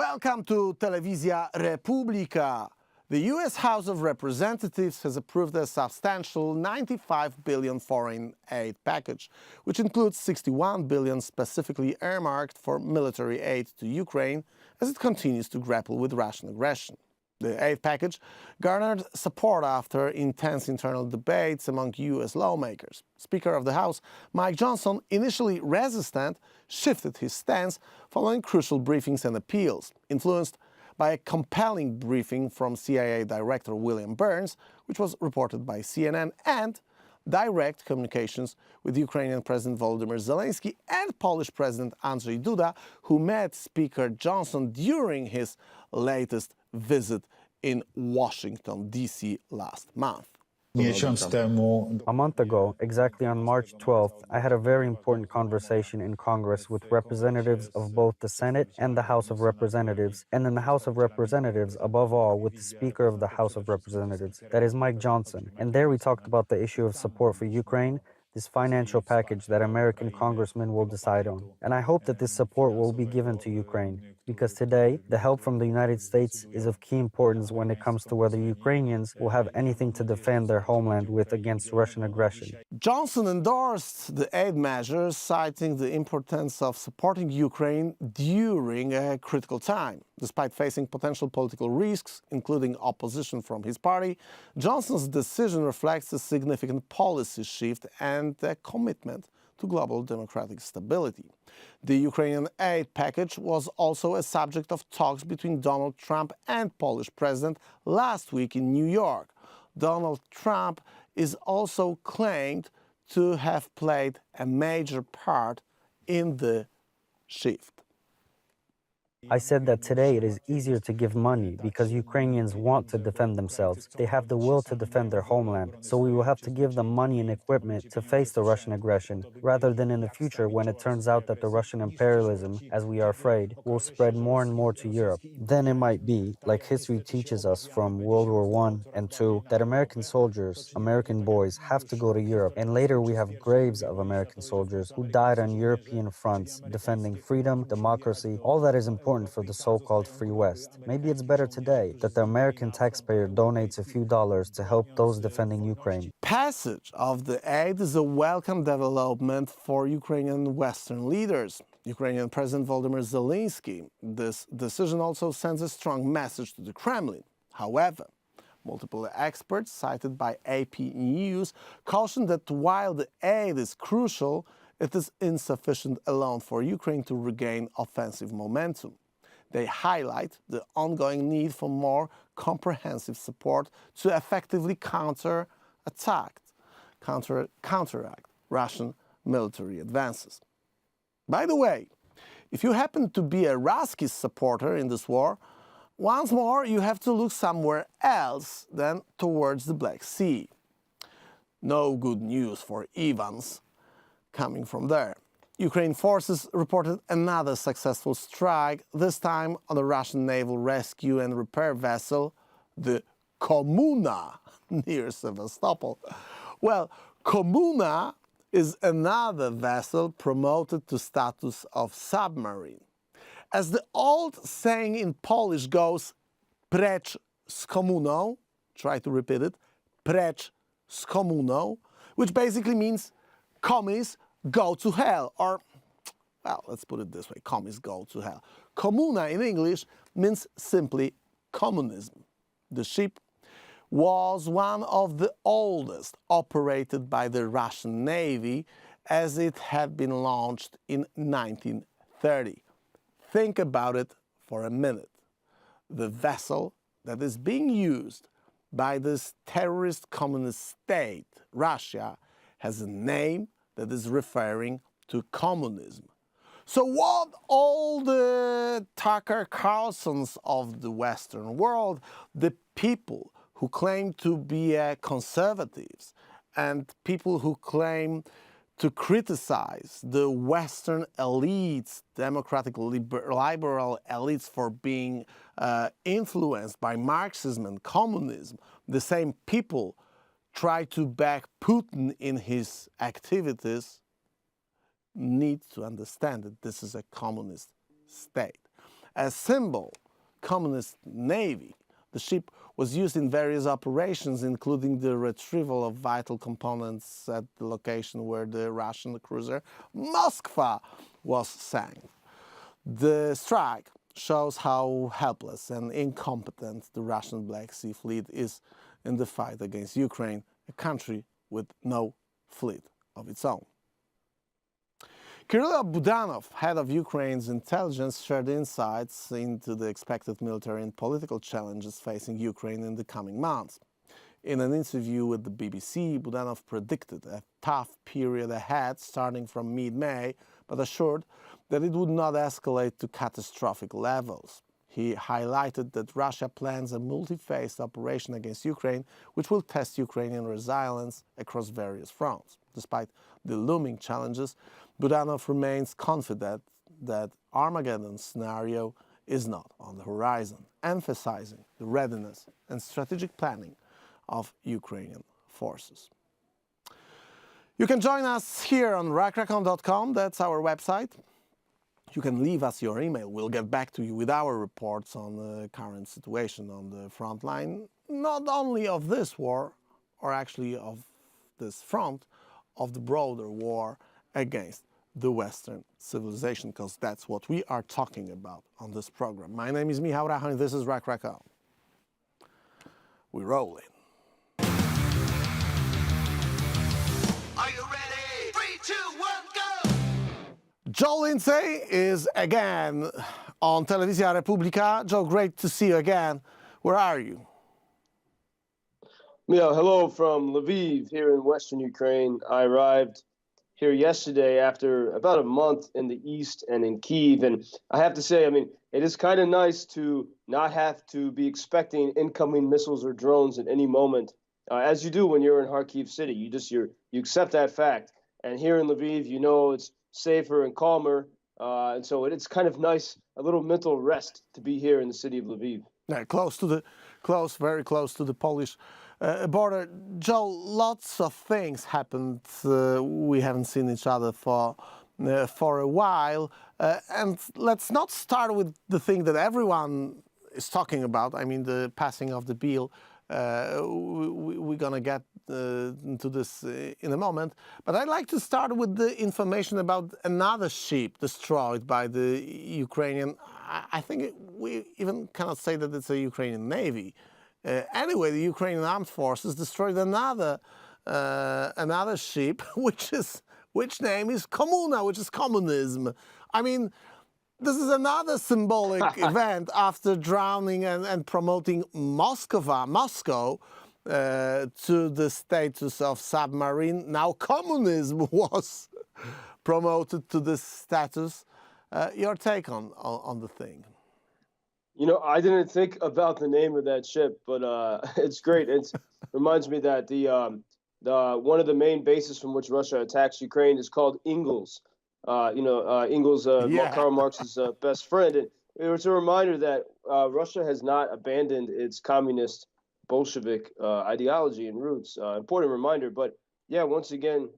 Welcome to Telewizja Republika. The U.S. House of Representatives has approved a substantial $95 billion foreign aid package, which includes $61 billion specifically earmarked for military aid to Ukraine as it continues to grapple with Russian aggression. The aid package garnered support after intense internal debates among U.S. lawmakers. Speaker of the House Mike Johnson, initially resistant, shifted his stance following crucial briefings and appeals, influenced by a compelling briefing from CIA Director William Burns, which was reported by CNN, and direct communications with Ukrainian President Volodymyr Zelensky and Polish President Andrzej Duda, who met Speaker Johnson during his latest visit in Washington, D.C. last month. A month ago, exactly on March 12th, I had a very important conversation in Congress with representatives of both the Senate and the House of Representatives, and in the House of Representatives, above all, with the Speaker of the House of Representatives, that is Mike Johnson. And there we talked about the issue of support for Ukraine, this financial package that American congressmen will decide on. And I hope that this support will be given to Ukraine, because today, the help from the United States is of key importance when it comes to whether Ukrainians will have anything to defend their homeland with against Russian aggression. Johnson endorsed the aid measures, citing the importance of supporting Ukraine during a critical time. Despite facing potential political risks, including opposition from his party, Johnson's decision reflects a significant policy shift and a commitment to global democratic stability. The Ukrainian aid package was also a subject of talks between Donald Trump and Polish President last week in New York. Donald Trump is also claimed to have played a major part in the shift. I said that today it is easier to give money because Ukrainians want to defend themselves. They have the will to defend their homeland. So we will have to give them money and equipment to face the Russian aggression, rather than in the future when it turns out that the Russian imperialism, as we are afraid, will spread more and more to Europe. Then it might be, like history teaches us from World War I and II, that American soldiers, American boys, have to go to Europe. And later we have graves of American soldiers who died on European fronts, defending freedom, democracy, all that is important for the so-called Free West. Maybe it's better today that the American taxpayer donates a few dollars to help those defending Ukraine. Passage of the aid is a welcome development for Ukrainian Western leaders. Ukrainian President Volodymyr Zelensky. This decision also sends a strong message to the Kremlin. However, multiple experts cited by AP News caution that while the aid is crucial, it is insufficient alone for Ukraine to regain offensive momentum. They highlight the ongoing need for more comprehensive support to effectively counteract Russian military advances. By the way, if you happen to be a Ruskies supporter in this war, once more you have to look somewhere else than towards the Black Sea. No good news for Ivans coming from there. Ukraine forces reported another successful strike, this time on a Russian naval rescue and repair vessel, the Komuna, near Sevastopol. Well, Komuna is another vessel promoted to status of submarine. As the old saying in Polish goes, precz z komuną, try to repeat it, precz z komuną, which basically means commies go to hell, or, well, let's put it this way, commies go to hell. Komuna in English means simply communism. The ship was one of the oldest operated by the Russian Navy, as it had been launched in 1930. Think about it for a minute. The vessel that is being used by this terrorist communist state, Russia, has a name that is referring to communism. So what all the Tucker Carlsons of the Western world, the people who claim to be conservatives and people who claim to criticize the Western elites, democratic liberal elites, for being influenced by Marxism and communism, the same people try to back Putin in his activities, need to understand that this is a communist state. a symbol, communist navy. The ship was used in various operations, including the retrieval of vital components at the location where the Russian cruiser Moskva was sank. The strike shows how helpless and incompetent the Russian Black Sea Fleet is in the fight against Ukraine, a country with no fleet of its own. Kirill Budanov, head of Ukraine's intelligence, shared insights into the expected military and political challenges facing Ukraine in the coming months. In an interview with the BBC, Budanov predicted a tough period ahead starting from mid-May, but assured that it would not escalate to catastrophic levels. He highlighted that Russia plans a multi-phased operation against Ukraine, which will test Ukrainian resilience across various fronts. Despite the looming challenges, Budanov remains confident that Armageddon scenario is not on the horizon, emphasizing the readiness and strategic planning of Ukrainian forces. You can join us here on Rachon.com, that's our website. You can leave us your email. We'll get back to you with our reports on the current situation on the front line, not only of this war, or actually of this front, of the broader war against the Western civilization, because that's what we are talking about on this program. My name is Michał Rachon, this is Rachon. We roll in. Are you ready? 3, 2, 1, go! Joe Lindsley is again on Telewizja Republika. Joe, great to see you again. Where are you? Yeah, hello from Lviv here in Western Ukraine. I arrived here yesterday after about a month in the east and in Kyiv. And I have to say, I mean, it is kind of nice to not have to be expecting incoming missiles or drones at any moment, as you do when you're in Kharkiv city. You accept that fact. And here in Lviv, you know it's safer and calmer. And so it's kind of nice, a little mental rest to be here in the city of Lviv. Yeah, very close to the Polish border. Joe, lots of things happened. We haven't seen each other for a while. And let's not start with the thing that everyone is talking about. I mean, the passing of the bill. We're going to get into this in a moment. But I'd like to start with the information about another ship destroyed by the Ukrainian. I think we even cannot say that it's a Ukrainian Navy. Anyway, the Ukrainian Armed Forces destroyed another ship, which name is Komuna, which is communism. I mean, this is another symbolic event after drowning and promoting Moscow to the status of submarine. Now communism was promoted to this status. Your take on the thing? You know, I didn't think about the name of that ship, but it's great. It reminds me that the one of the main bases from which Russia attacks Ukraine is called Engels. Engels, Karl Marx's best friend. And it's a reminder that Russia has not abandoned its communist Bolshevik ideology and roots. Important reminder. But yeah, once again,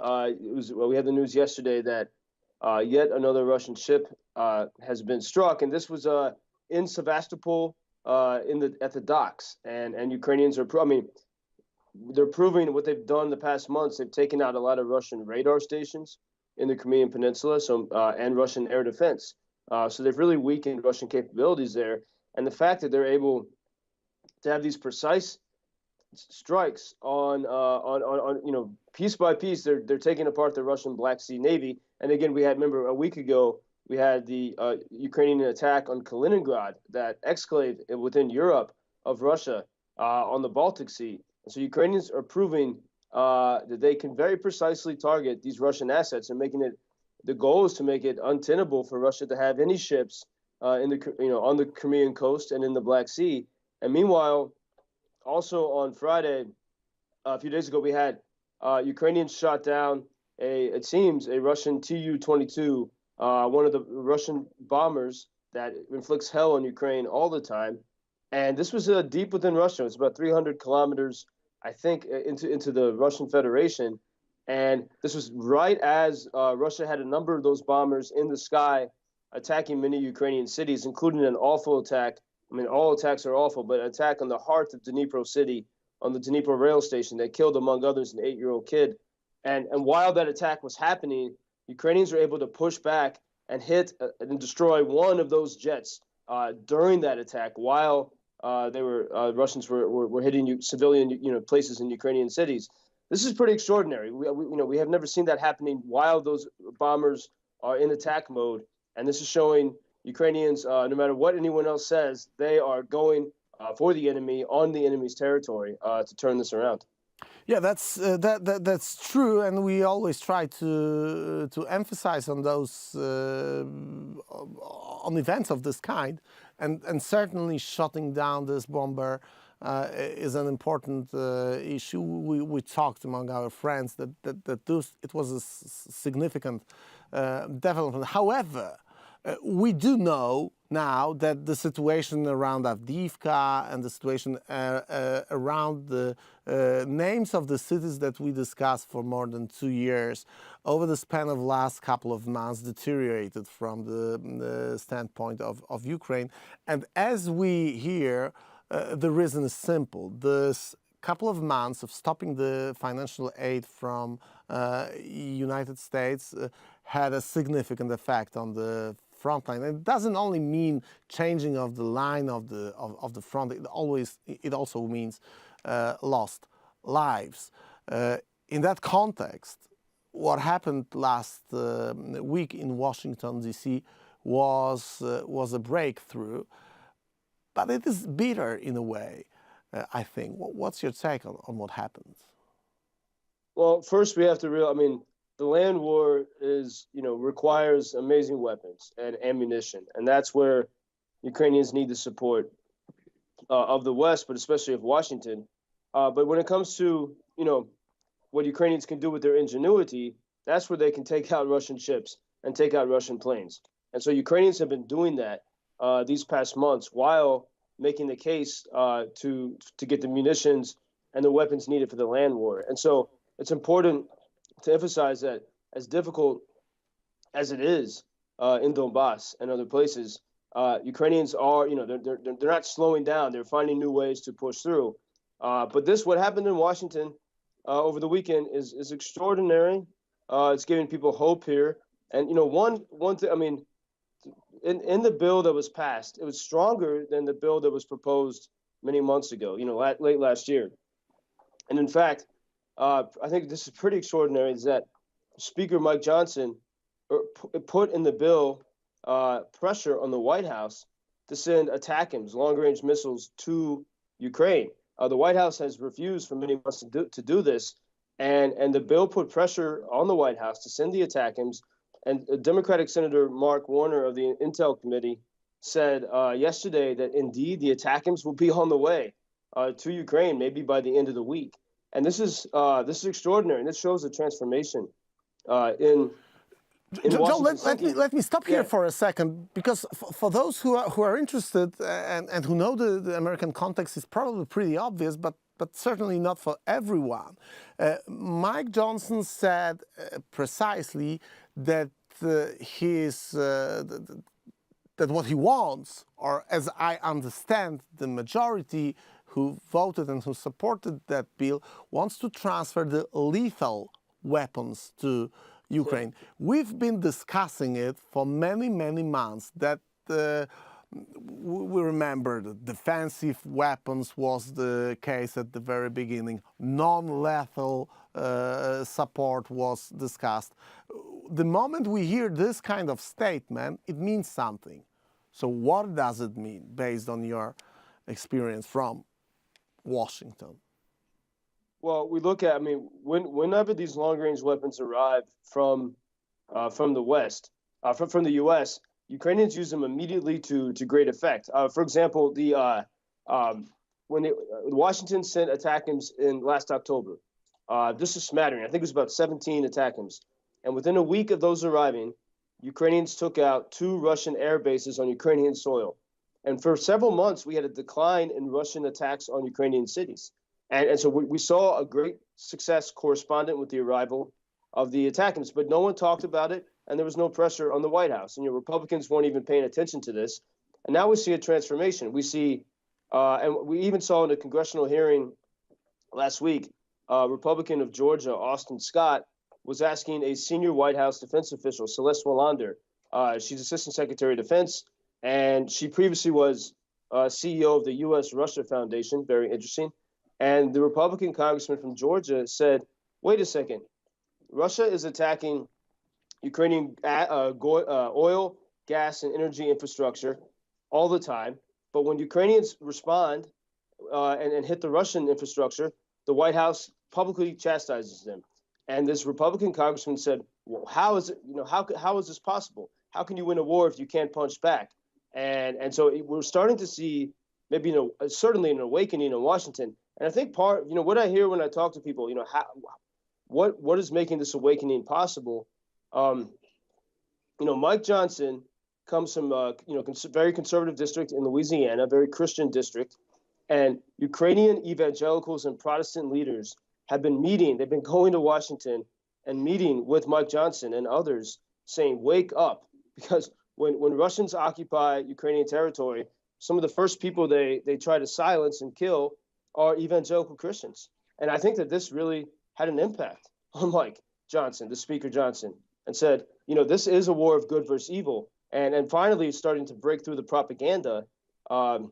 we had the news yesterday that yet another Russian ship has been struck, and this was in Sevastopol at the docks. And Ukrainians are, they're proving what they've done the past months. They've taken out a lot of Russian radar stations in the Crimean Peninsula, and Russian air defense. So they've really weakened Russian capabilities there. And the fact that they're able to have these precise strikes on piece by piece, they're taking apart the Russian Black Sea Navy. And again, remember a week ago, we had the Ukrainian attack on Kaliningrad, that exclave within Europe of Russia on the Baltic Sea. And so Ukrainians are proving that they can very precisely target these Russian assets, and the goal is to make it untenable for Russia to have any ships on the Crimean coast and in the Black Sea. And meanwhile, also on Friday, a few days ago, we had Ukrainians shot down it seems a Russian Tu-22, one of the Russian bombers that inflicts hell on Ukraine all the time. And this was deep within Russia. It's about 300 kilometers, I think, into the Russian Federation. And this was right as Russia had a number of those bombers in the sky attacking many Ukrainian cities, including an awful attack. I mean, all attacks are awful, but an attack on the heart of Dnipro city, on the Dnipro rail station that killed, among others, an 8-year-old kid. And while that attack was happening, Ukrainians were able to push back and hit and destroy one of those jets during that attack while Russians were hitting civilian places in Ukrainian cities. This is pretty extraordinary. We have never seen that happening while those bombers are in attack mode, and this is showing Ukrainians, no matter what anyone else says, they are going for the enemy on the enemy's territory to turn this around. Yeah, that's true, and we always try to emphasize on those on events of this kind, and certainly shutting down this bomber is an important issue. We talked among our friends that it was a significant development. However, we do know now that the situation around Avdiivka and the situation around the names of the cities that we discussed for more than 2 years over the span of last couple of months deteriorated from the standpoint of Ukraine. And as we hear, the reason is simple. This couple of months of stopping the financial aid from United States had a significant effect on the front line. And it doesn't only mean changing of the line of the front. It also means lost lives. In that context, what happened last week in Washington D.C. was a breakthrough, but it is bitter in a way. I think. What's your take on what happened? Well, first we have to the land war requires amazing weapons and ammunition, and that's where Ukrainians need the support of the West, but especially of Washington. But when it comes to what Ukrainians can do with their ingenuity, that's where they can take out Russian ships and take out Russian planes. And so Ukrainians have been doing that these past months while making the case to get the munitions and the weapons needed for the land war. And so it's important to emphasize that as difficult as it is in Donbass and other places, Ukrainians are, they're not slowing down. They're finding new ways to push through. But what happened in Washington over the weekend is extraordinary. It's giving people hope here. And, one thing, in the bill that was passed, it was stronger than the bill that was proposed many months ago, late last year. And in fact, I think this is pretty extraordinary, is that Speaker Mike Johnson put in the bill pressure on the White House to send ATACMS, long-range missiles, to Ukraine. The White House has refused for many months to do this, and the bill put pressure on the White House to send the ATACMS. And Democratic Senator Mark Warner of the Intel Committee said yesterday that indeed the ATACMS will be on the way to Ukraine, maybe by the end of the week. And this is extraordinary, and this shows a transformation in Joe, let me stop here for a second, because for those who are interested and who know the American context, it's probably pretty obvious, but certainly not for everyone. Mike Johnson said precisely that that what he wants, or as I understand, the majority who voted and who supported that bill wants to transfer the lethal weapons to Ukraine. We've been discussing it for many, many months, that we remember that defensive weapons was the case at the very beginning. Non-lethal support was discussed. The moment we hear this kind of statement, it means something. So what does it mean based on your experience from Washington? Well, we look at, whenever these long-range weapons arrive from the West, from the U.S., Ukrainians use them immediately to great effect. For example, when Washington sent ATACMS in last October, just a smattering, I think it was about 17 ATACMS, and within a week of those arriving, Ukrainians took out 2 Russian air bases on Ukrainian soil. And for several months, we had a decline in Russian attacks on Ukrainian cities. And so we saw a great success correspondent with the arrival of the ATACMS, but no one talked about it. and there was no pressure on the White House. And Republicans weren't even paying attention to this. And now we see a transformation. We see, and we even saw in a congressional hearing last week, Republican of Georgia, Austin Scott, was asking a senior White House defense official, Celeste Wallander. She's Assistant Secretary of Defense, and she previously was CEO of the U.S.-Russia Foundation. Very interesting. And the Republican congressman from Georgia said, wait a second, Russia is attacking Ukrainian oil, gas, and energy infrastructure all the time. But when Ukrainians respond and hit the Russian infrastructure, the White House publicly chastises them. And this Republican congressman said, well, how is it, how is this possible? How can you win a war if you can't punch back? And so we're starting to see maybe, certainly an awakening in Washington. And I think what I hear when I talk to people, what is making this awakening possible? Mike Johnson comes from very conservative district in Louisiana, very Christian district, and Ukrainian evangelicals and Protestant leaders have been meeting. They've been going to Washington and meeting with Mike Johnson and others, saying, "Wake up!" Because when Russians occupy Ukrainian territory, some of the first people they try to silence and kill are evangelical Christians. And I think that this really had an impact on Mike Johnson, the Speaker Johnson, and said, this is a war of good versus evil. And finally starting to break through the propaganda, on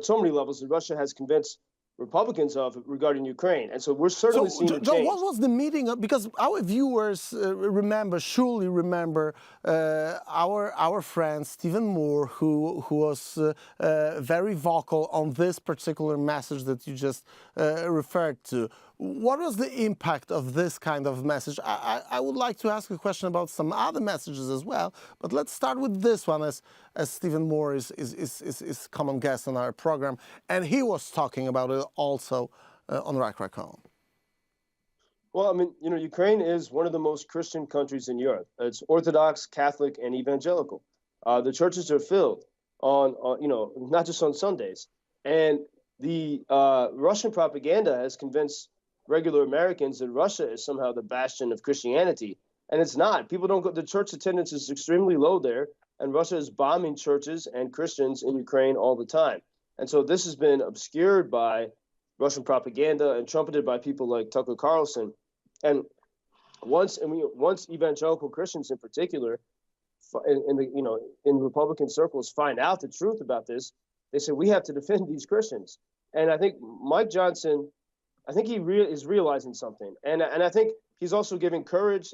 so many levels that Russia has convinced Republicans of regarding Ukraine. And so we're certainly seeing a Joe, change. what was the meeting of, because our viewers surely remember our friend Stephen Moore, who was very vocal on this particular message that you just referred to. What was the impact of this kind of message? I would like to ask a question about some other messages as well, but let's start with this one, as Stephen Moore is common guest on our program, and he was talking about it also on Rachon. Well, I mean, Ukraine is one of the most Christian countries in Europe. It's Orthodox, Catholic, and evangelical. The churches are filled on not just on Sundays. And the Russian propaganda has convinced regular Americans that Russia is somehow the bastion of Christianity. And it's not. People don't go, the church attendance is extremely low there, and Russia is bombing churches and Christians in Ukraine all the time. And so this has been obscured by Russian propaganda and trumpeted by people like Tucker Carlson. And once evangelical Christians in particular, in Republican circles, find out the truth about this, they say we have to defend these Christians. And I think Mike Johnson, I think he is realizing something, and I think he's also giving courage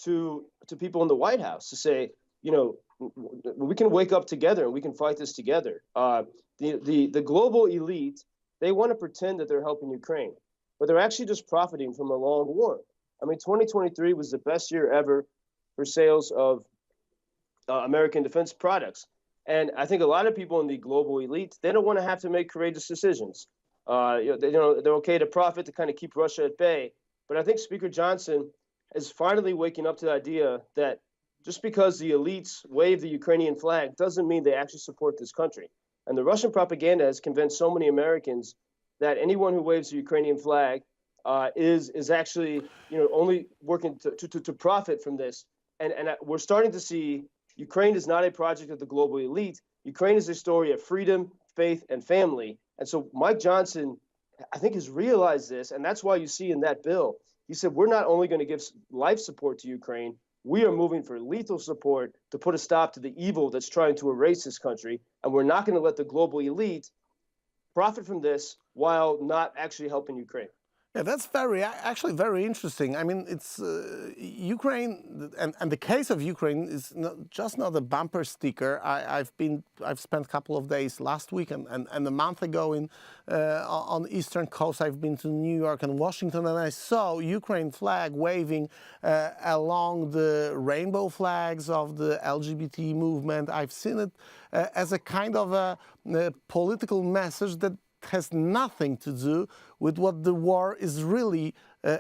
to people in the White House to say, we can wake up together and we can fight this together. The global elite, they want to pretend that they're helping Ukraine, but they're actually just profiting from a long war. I mean, 2023 was the best year ever for sales of American defense products, and I think a lot of people in the global elite, they don't want to have to make courageous decisions. They're okay to profit to kind of keep Russia at bay. But I think Speaker Johnson is finally waking up to the idea that just because the elites wave the Ukrainian flag doesn't mean they actually support this country. And the Russian propaganda has convinced so many Americans that anyone who waves the Ukrainian flag is actually only working to profit from this. And we're starting to see Ukraine is not a project of the global elite. Ukraine is a story of freedom, faith, and family. And so Mike Johnson, I think, has realized this, and that's why you see in that bill, he said, we're not only going to give life support to Ukraine, we are moving for lethal support to put a stop to the evil that's trying to erase this country, and we're not going to let the global elite profit from this while not actually helping Ukraine. Yeah, that's actually very interesting. I mean, it's Ukraine, and the case of Ukraine is not a bumper sticker. I've spent a couple of days last week and a month ago on the Eastern Coast. I've been to New York and Washington, and I saw Ukraine flag waving along the rainbow flags of the LGBT movement. I've seen it as a kind of a political message that has nothing to do with what the war is really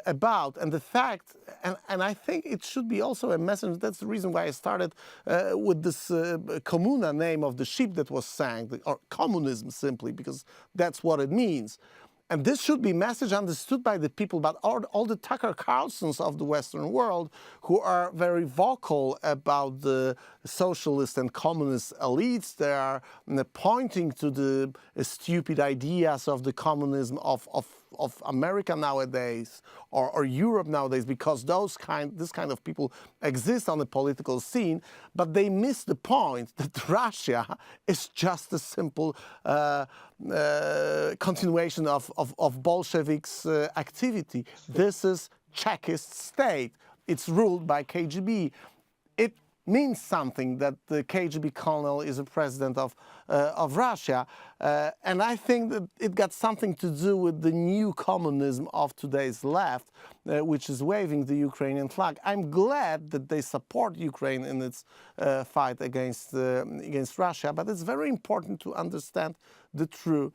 about. And the fact, and I think it should be also a message, that's the reason why I started with this Komuna name of the ship that was sank, or communism simply, because that's what it means. And this should be message understood by the people, but all the Tucker Carlsons of the Western world who are very vocal about the socialist and communist elites. They are pointing to the stupid ideas of the communism of America nowadays or Europe nowadays, because this kind of people exist on the political scene, but they miss the point that Russia is just a simple continuation of Bolsheviks' activity. This is Czechist state. It's ruled by KGB. It means something that the KGB colonel is a president of Russia, and I think that it got something to do with the new communism of today's left, which is waving the Ukrainian flag. I'm glad that they support Ukraine in its fight against Russia, but it's very important to understand the true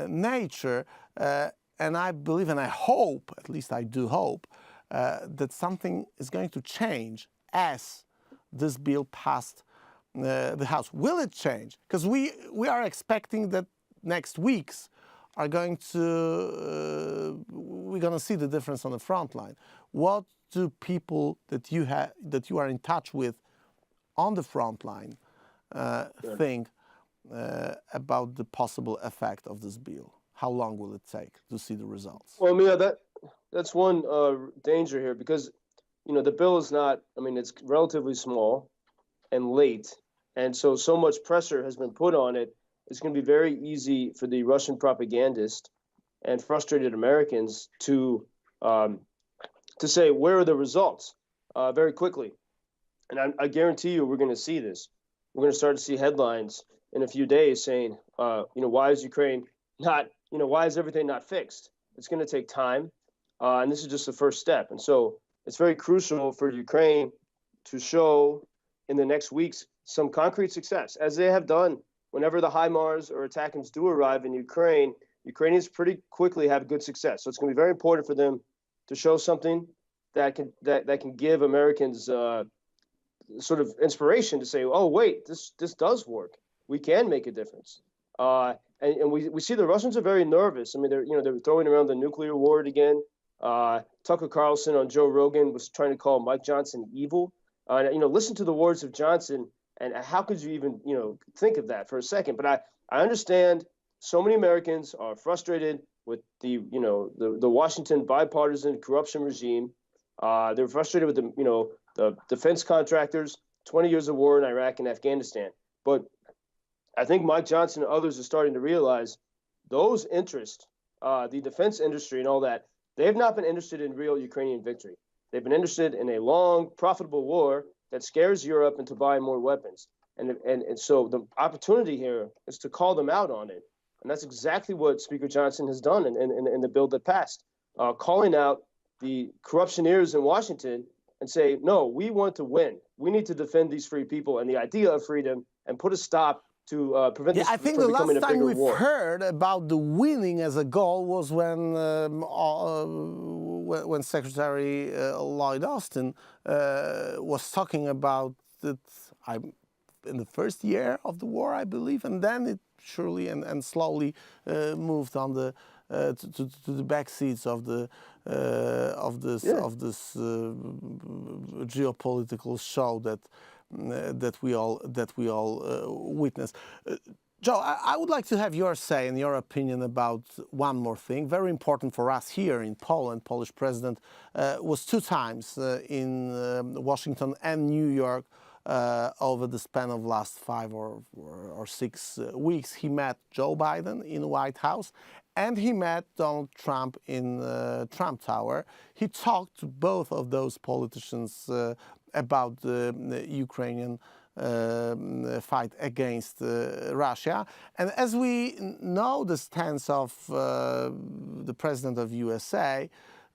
nature, and I believe and I hope, at least I do hope, that something is going to change as this bill passed the House. Will it change? Because we are expecting that next weeks are going to we're going to see the difference on the front line. What do people that you are in touch with on the front line think about the possible effect of this bill? How long will it take to see the results? Well, Mia, that's one danger here, because the bill is not, it's relatively small and late. And so much pressure has been put on it. It's going to be very easy for the Russian propagandist and frustrated Americans to say, where are the results, very quickly. And I guarantee you we're going to see this. We're going to start to see headlines in a few days saying, why is Ukraine not, why is everything not fixed? It's going to take time. And this is just the first step. And so it's very crucial for Ukraine to show in the next weeks some concrete success, as they have done whenever the HIMARS or attackers do arrive in Ukraine. Ukrainians pretty quickly have good success. So it's going to be very important for them to show something that can give Americans sort of inspiration to say, oh, wait, this does work. We can make a difference. And we see the Russians are very nervous. They're throwing around the nuclear war again. Tucker Carlson on Joe Rogan was trying to call Mike Johnson evil. Listen to the words of Johnson, and how could you even, think of that for a second? But I understand so many Americans are frustrated with the Washington bipartisan corruption regime. They're frustrated with the defense contractors, 20 years of war in Iraq and Afghanistan. But I think Mike Johnson and others are starting to realize those interests, the defense industry and all that, they have not been interested in real Ukrainian victory. They've been interested in a long, profitable war that scares Europe into buying more weapons. And so the opportunity here is to call them out on it. And that's exactly what Speaker Johnson has done in the bill that passed, calling out the corruptioneers in Washington and say, no, we want to win. We need to defend these free people and the idea of freedom and put a stop to prevent this I think from the becoming last a time bigger we've war. heard about the winning as a goal was when Secretary Lloyd Austin was talking about it in the first year of the war, I believe, and then it surely and slowly moved on to the back seats of this geopolitical show that we all witness. Joe, I would like to have your say and your opinion about one more thing, very important for us here in Poland. Polish president was 2 times in Washington and New York over the span of last 5 or 6 weeks. He met Joe Biden in the White House, and he met Donald Trump in Trump Tower. He talked to both of those politicians about the Ukrainian fight against Russia. And as we know the stance of the president of USA,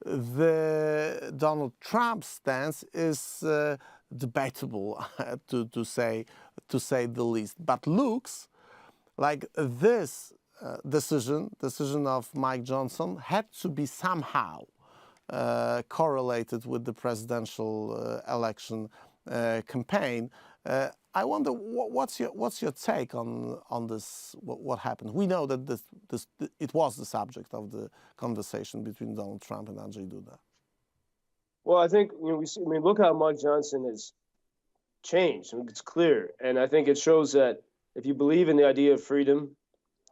the Donald Trump stance is debatable, to say the least. But looks like this decision of Mike Johnson had to be somehow correlated with the presidential election campaign. I wonder what's your take on this? What happened? We know that it was the subject of the conversation between Donald Trump and Andrzej Duda. Well, I think we see. I mean, look how Mike Johnson has changed. I mean, it's clear, and I think it shows that if you believe in the idea of freedom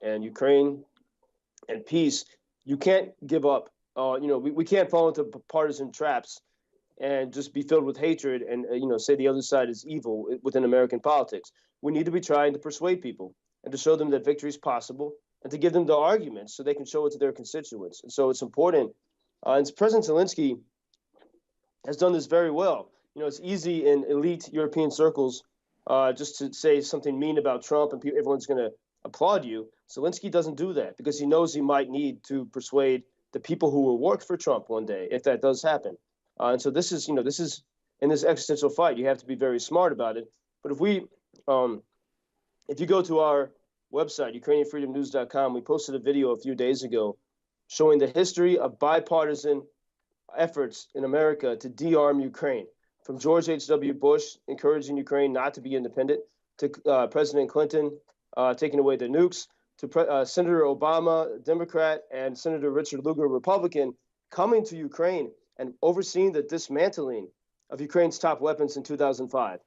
and Ukraine and peace, you can't give up. We can't fall into partisan traps and just be filled with hatred and say the other side is evil within American politics. We need to be trying to persuade people and to show them that victory is possible and to give them the arguments so they can show it to their constituents. And so it's important. And President Zelensky has done this very well. It's easy in elite European circles just to say something mean about Trump and everyone's going to applaud you. Zelensky doesn't do that because he knows he might need to persuade the people who will work for Trump one day if that does happen. And so this is in this existential fight, you have to be very smart about it. But if you go to our website, UkrainianFreedomNews.com, we posted a video a few days ago showing the history of bipartisan efforts in America to de-arm Ukraine, from George H.W. Bush encouraging Ukraine not to be independent, to President Clinton taking away the nukes, to Senator Obama, Democrat, and Senator Richard Lugar, Republican, coming to Ukraine and overseeing the dismantling of Ukraine's top weapons in 2005.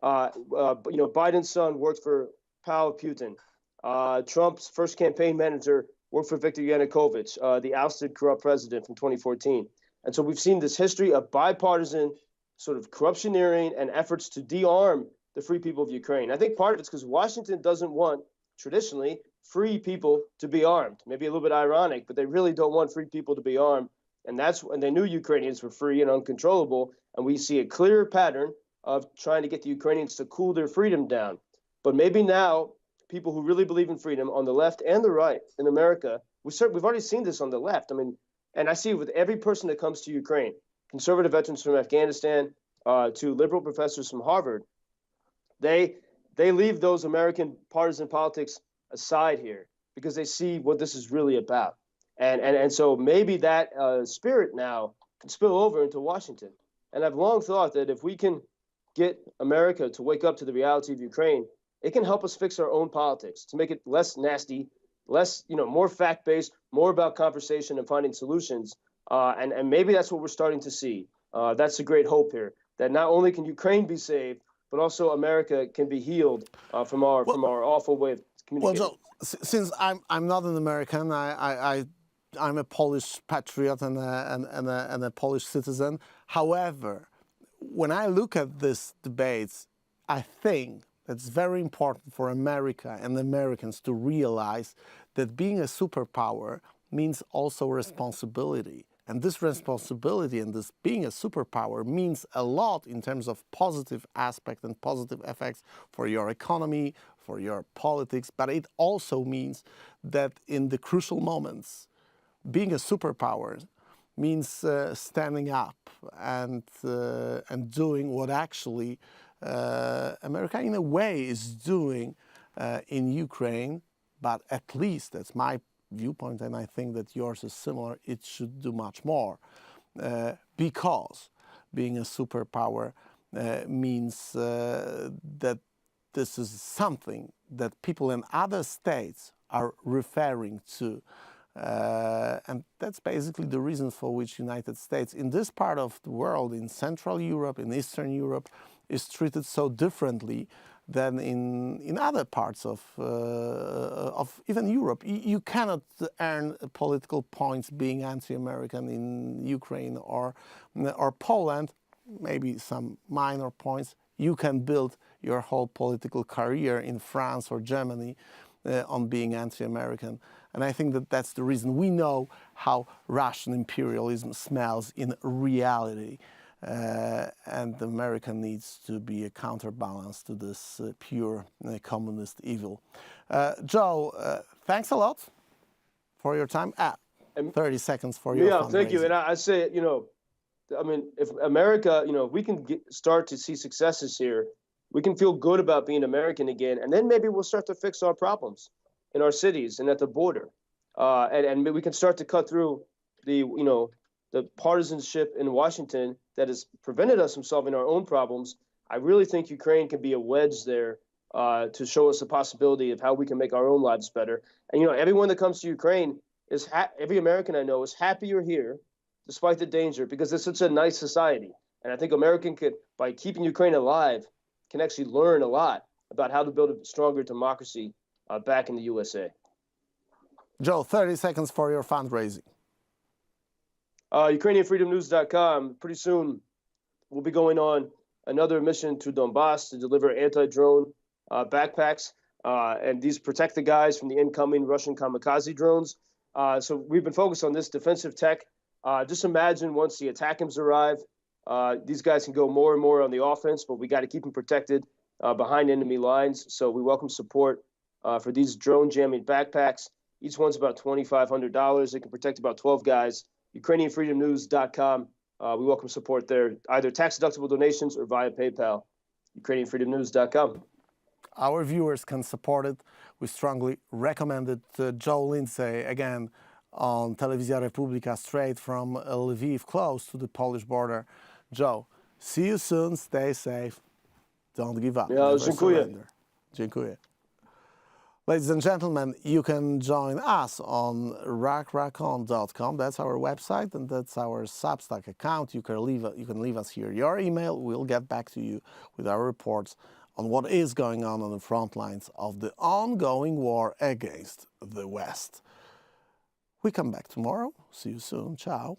Biden's son worked for Pavel Putin. Trump's first campaign manager worked for Viktor Yanukovych, the ousted corrupt president from 2014. And so we've seen this history of bipartisan sort of corruptioneering and efforts to de-arm the free people of Ukraine. I think part of it's because Washington doesn't want, traditionally, free people to be armed. Maybe a little bit ironic, but they really don't want free people to be armed. And that's when they knew Ukrainians were free and uncontrollable. And we see a clear pattern of trying to get the Ukrainians to cool their freedom down. But maybe now, people who really believe in freedom on the left and the right in America, we've already seen this on the left. I mean, and I see it with every person that comes to Ukraine, conservative veterans from Afghanistan to liberal professors from Harvard. They leave those American partisan politics aside here because they see what this is really about. And so maybe that spirit now can spill over into Washington. And I've long thought that if we can get America to wake up to the reality of Ukraine, it can help us fix our own politics, to make it less nasty, less, more fact-based, more about conversation and finding solutions. And maybe that's what we're starting to see. That's a great hope here, that not only can Ukraine be saved, but also America can be healed from our awful way of communicating. Well, Joe, since I'm not an American, I'm a Polish patriot and a Polish citizen. However, when I look at this debate, I think it's very important for America and Americans to realize that being a superpower means also responsibility. And this responsibility and this being a superpower means a lot in terms of positive aspect and positive effects for your economy, for your politics, but it also means that in the crucial moments, being a superpower means standing up and doing what actually America in a way is doing in Ukraine, but at least that's my viewpoint, and I think that yours is similar. It should do much more because being a superpower means that this is something that people in other states are referring to. And that's basically the reason for which United States in this part of the world, in Central Europe, in Eastern Europe, is treated so differently than in other parts of even Europe. You cannot earn political points being anti-American in Ukraine or Poland, maybe some minor points. You can build your whole political career in France or Germany on being anti-American. And I think that that's the reason we know how Russian imperialism smells in reality. And America needs to be a counterbalance to this pure communist evil. Joe, thanks a lot for your time. 30 seconds for your fundraising. Thank you. And I say, I mean, if America, we can start to see successes here, we can feel good about being American again, and then maybe we'll start to fix our problems in our cities and at the border. And we can start to cut through the partisanship in Washington that has prevented us from solving our own problems I really think Ukraine can be a wedge there to show us the possibility of how we can make our own lives better. And everyone that comes to Ukraine every American I know is happier here, despite the danger, because it's such a nice society. And I think American could, by keeping Ukraine alive, can actually learn a lot about how to build a stronger democracy back in the USA. Joe, 30 seconds for your fundraising. UkrainianFreedomNews.com. Pretty soon, we'll be going on another mission to Donbass to deliver anti-drone backpacks, and these protect the guys from the incoming Russian kamikaze drones. So we've been focused on this defensive tech. Just imagine once the ATACMS arrive, these guys can go more and more on the offense, but we got to keep them protected behind enemy lines. So we welcome support for these drone jamming backpacks. Each one's about $2,500. They can protect about 12 guys. UkrainianFreedomNews.com. We welcome support there, either tax-deductible donations or via PayPal. UkrainianFreedomNews.com. Our viewers can support it. We strongly recommend it. Joe Lindsley, again, on Telewizja Republika, straight from Lviv, close to the Polish border. Joe, see you soon. Stay safe. Don't give up. Yeah, dziękuję. Dziękuję. Ladies and gentlemen, you can join us on rackracon.com. That's our website and that's our Substack account. You can leave us here your email. We'll get back to you with our reports on what is going on the front lines of the ongoing war against the West. We come back tomorrow. See you soon. Ciao.